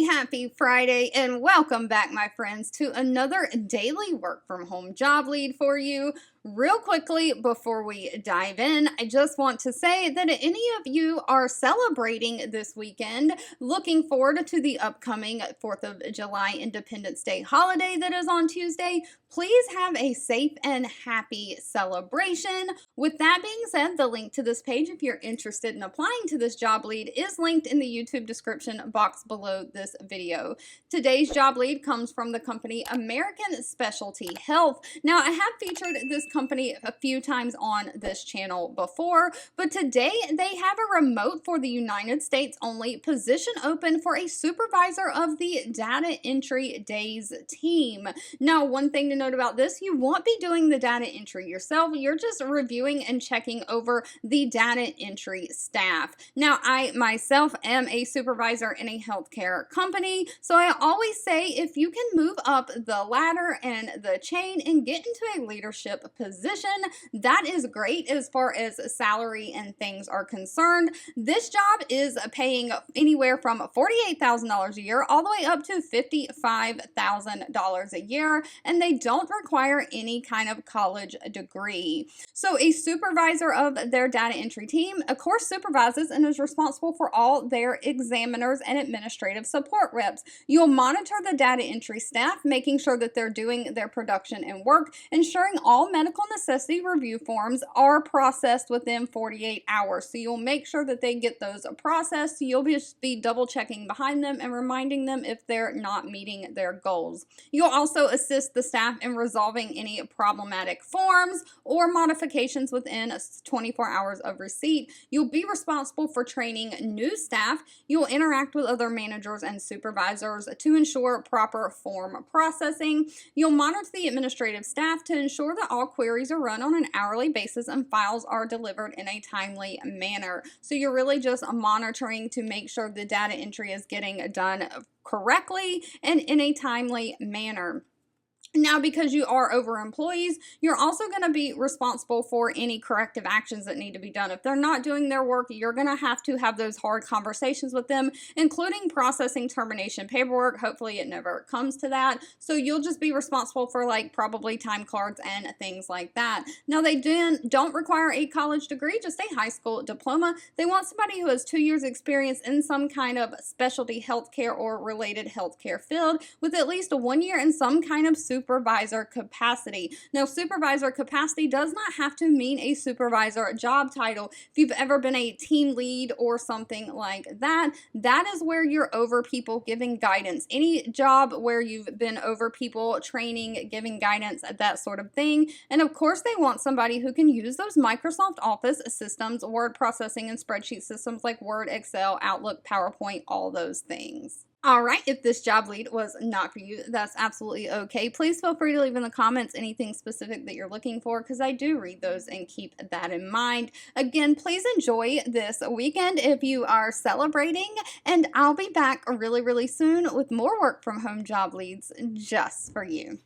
Happy Friday and welcome back, my friends, to another daily work from home job lead for you. Real quickly, before we dive in, I just want to say that if any of you are celebrating this weekend, looking forward to the upcoming 4th of July Independence Day holiday that is on Tuesday, please have a safe and happy celebration. With that being said, the link to this page, if you're interested in applying to this job lead, is linked in the YouTube description box below this video. Today's job lead comes from the company American Specialty Health. Now, I have featured this company a few times on this channel before, but today they have a remote for the United States only position open for a supervisor of the data entry days team. Now, one thing to note about this, you won't be doing the data entry yourself. You're just reviewing and checking over the data entry staff. Now, I myself am a supervisor in a healthcare company, so I always say if you can move up the ladder and the chain and get into a leadership position, that is great as far as salary and things are concerned. This job is paying anywhere from $48,000 a year all the way up to $55,000 a year, and they don't require any kind of college degree. So a supervisor of their data entry team, of course, supervises and is responsible for all their examiners and administrative support reps. You'll monitor the data entry staff, making sure that they're doing their production and work, ensuring all medical necessity review forms are processed within 48 hours. So you'll make sure that they get those processed. You'll just be double checking behind them and reminding them if they're not meeting their goals. You'll also assist the staff in resolving any problematic forms or modifications within 24 hours of receipt. You'll be responsible for training new staff. You'll interact with other managers and supervisors to ensure proper form processing. You'll monitor the administrative staff to ensure that all queries are run on an hourly basis and files are delivered in a timely manner. So you're really just monitoring to make sure the data entry is getting done correctly and in a timely manner. Now, because you are over employees, you're also going to be responsible for any corrective actions that need to be done. If they're not doing their work, you're going to have those hard conversations with them, including processing termination paperwork. Hopefully it never comes to that. So you'll just be responsible for probably time cards and things like that. Now, they don't require a college degree, just a high school diploma. They want somebody who has 2 years experience in some kind of specialty healthcare or related healthcare field with at least 1 year in some kind of supervisor capacity. Now, supervisor capacity does not have to mean a supervisor job title. If you've ever been a team lead or something like that, that is where you're over people giving guidance. Any job where you've been over people, training, giving guidance, that sort of thing. And of course, they want somebody who can use those Microsoft Office systems, word processing and spreadsheet systems like Word, Excel, Outlook, PowerPoint, all those things. All right, if this job lead was not for you, that's absolutely okay. Please feel free to leave in the comments anything specific that you're looking for, because I do read those and keep that in mind. Again, please enjoy this weekend if you are celebrating, and I'll be back really, really soon with more work from home job leads just for you.